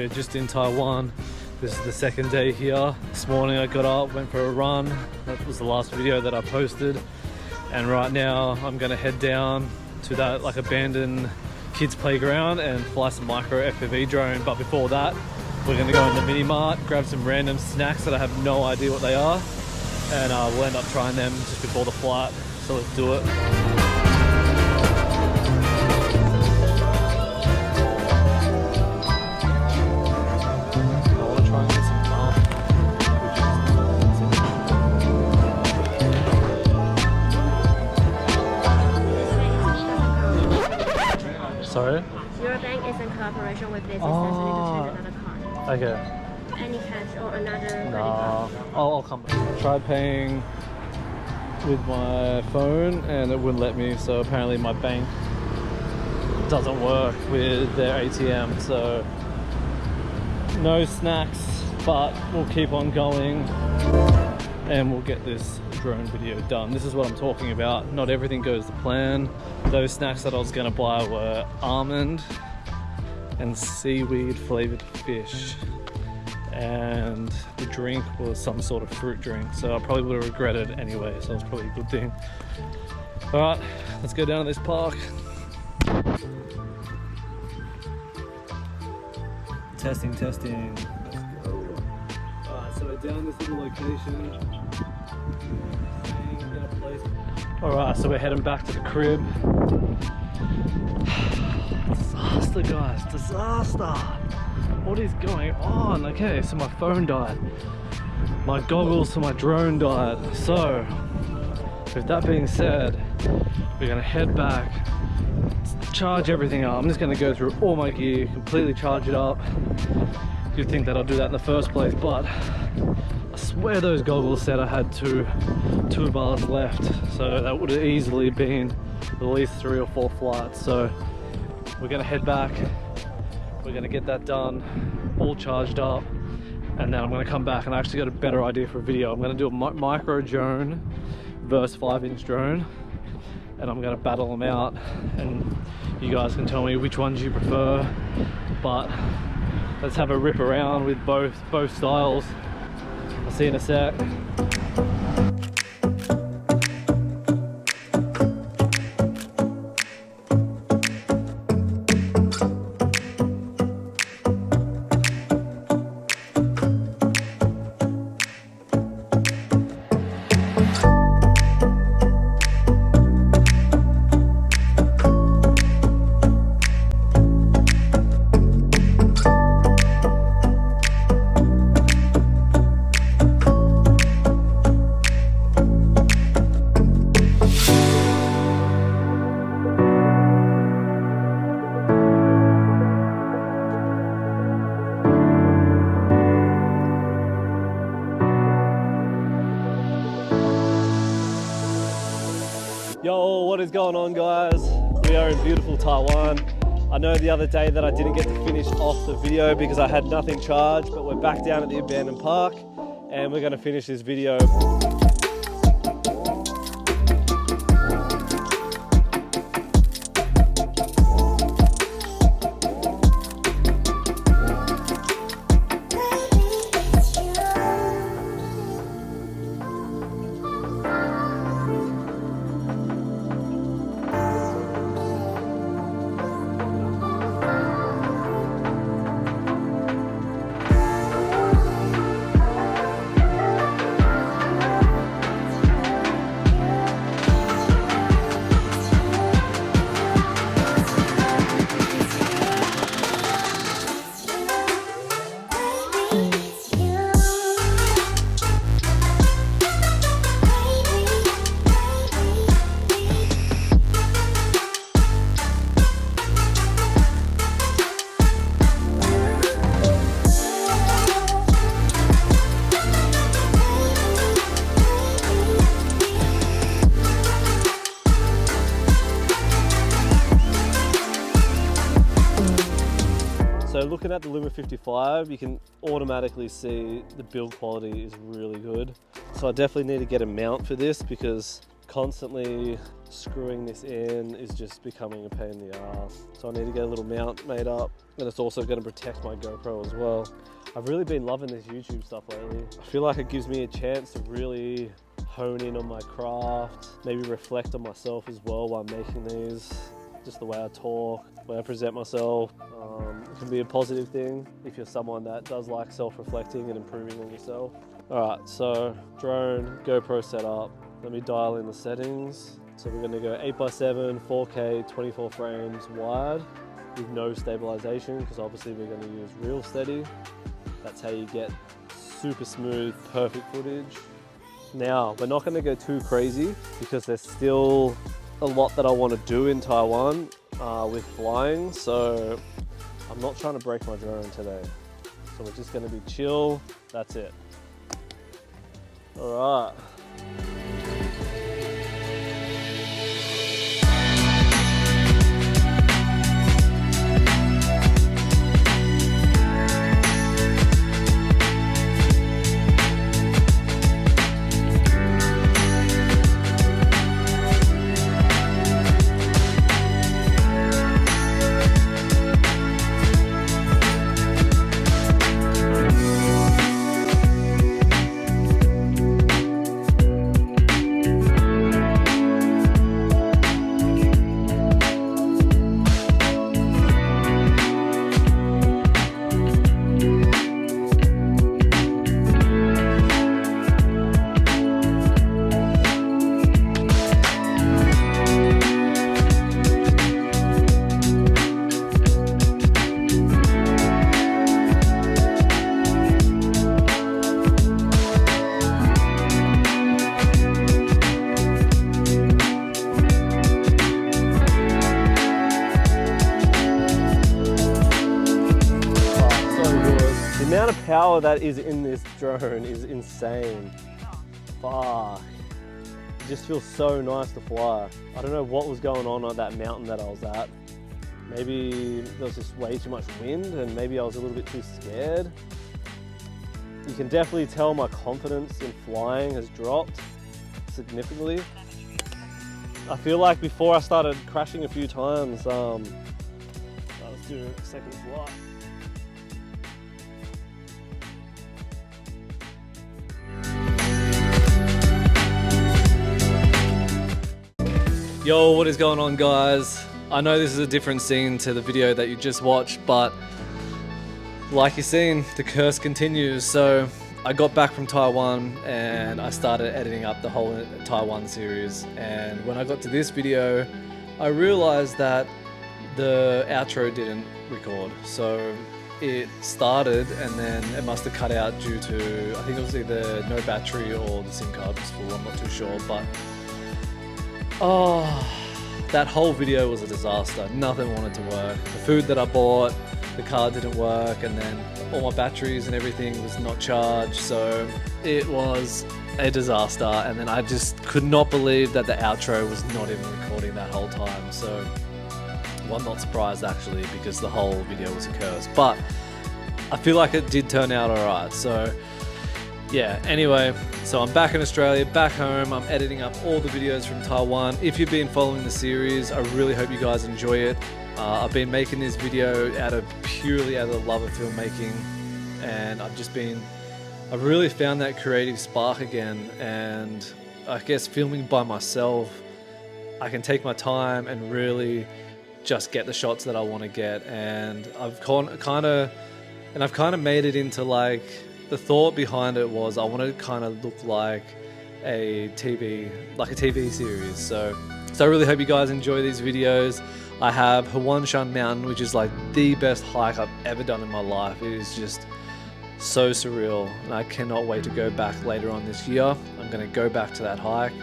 we're just in Taiwan. This is the second day here. This morning I got up, went for a run. That was the last video that I posted. And right now I'm gonna head down to that like abandoned kids playground and fly some micro FPV drone. But before that, we're gonna go in the mini mart, grab some random snacks that I have no idea what they are. And we'll end up trying them just before the flight. So let's do it. Sorry? Your bank is in collaboration with this, so you need to choose another card. Okay. Any cash or another credit Nah, card? I'll come back. Tried paying with my phone and it wouldn't let me, so apparently my bank doesn't work with their ATM, so no snacks, but we'll keep on going and we'll get this drone video done. This is what I'm talking about. Not everything goes to plan. Those snacks that I was gonna buy were almond and seaweed flavored fish, and the drink was some sort of fruit drink, so I probably would have regretted it anyway, so it's probably a good thing. All right, let's go down to this park. Testing. Let's go. All right, so we're down this little location. In a place. All right, so we're heading back to the crib. Disaster, guys, disaster. What is going on? Okay, so my phone died. My goggles for my drone died. So, with that being said, we're gonna head back, charge everything up. I'm just gonna go through all my gear, completely charge it up. You'd think that I'll do that in the first place, but I swear those goggles said I had two bars left. So that would have easily been at least 3 or 4 flights. So we're gonna head back. We're gonna get that done, all charged up, and then I'm gonna come back and I actually got a better idea for a video. I'm gonna do a micro drone versus 5-inch drone, and I'm gonna battle them out, and you guys can tell me which ones you prefer. But let's have a rip around with both styles. I'll see you in a sec. Yo, what is going on, guys? We are in beautiful Taiwan. I know the other day that I didn't get to finish off the video because I had nothing charged, but we're back down at the abandoned park and we're gonna finish this video. So looking at the Luma 55, you can automatically see the build quality is really good. So I definitely need to get a mount for this because constantly screwing this in is just becoming a pain in the ass. So I need to get a little mount made up, and it's also going to protect my GoPro as well. I've really been loving this YouTube stuff lately. I feel like it gives me a chance to really hone in on my craft, maybe reflect on myself as well while making these. Just the way I talk, the way I present myself. It can be a positive thing if you're someone that does like self-reflecting and improving on yourself. All right, so drone, GoPro setup. Let me dial in the settings. So we're gonna go 8x7, 4K, 24 frames wide with no stabilization, because obviously we're gonna use real steady. That's how you get super smooth, perfect footage. Now, we're not gonna go too crazy because there's still a lot that I want to do in Taiwan with flying, so I'm not trying to break my drone today. So we're just going to be chill. That's it. All right. The amount of power that is in this drone is insane. Fuck. It just feels so nice to fly. I don't know what was going on that mountain that I was at. Maybe there was just way too much wind and maybe I was a little bit too scared. You can definitely tell my confidence in flying has dropped significantly. I feel like before I started crashing a few times, let's do a second flight. Yo, what is going on, guys? I know this is a different scene to the video that you just watched, but like you've seen, the curse continues. So I got back from Taiwan and I started editing up the whole Taiwan series. And when I got to this video, I realized that the outro didn't record. So it started and then it must have cut out due to, I think it was either no battery or the SIM card was full, I'm not too sure, but oh, that whole video was a disaster. Nothing wanted to work. The food that I bought, the card didn't work, and then all my batteries and everything was not charged, so it was a disaster. And then I just could not believe that the outro was not even recording that whole time. So, well, I'm not surprised actually, because the whole video was a curse, but I feel like it did turn out alright. So yeah, anyway, so I'm back in Australia, back home. I'm editing up all the videos from Taiwan. If you've been following the series, I really hope you guys enjoy it. I've been making this video purely out of the love of filmmaking, and I've really found that creative spark again. And I guess filming by myself, I can take my time and really just get the shots that I want to get. And I've kind of made it into like, the thought behind it was I wanted to kind of look like a TV series. So I really hope you guys enjoy these videos. I have Huanshan Mountain, which is like the best hike I've ever done in my life. It is just so surreal, and I cannot wait to go back later on this year. I'm going to go back to that hike,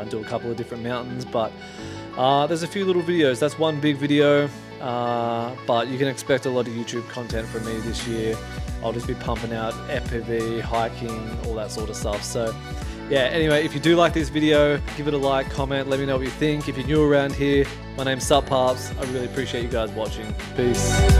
do a couple of different mountains, but there's a few little videos. That's one big video, but you can expect a lot of YouTube content from me this year. I'll just be pumping out FPV, hiking, all that sort of stuff. So yeah, anyway, if you do like this video, give it a like, comment, let me know what you think. If you're new around here, my name's Sup Paps. I really appreciate you guys watching. Peace.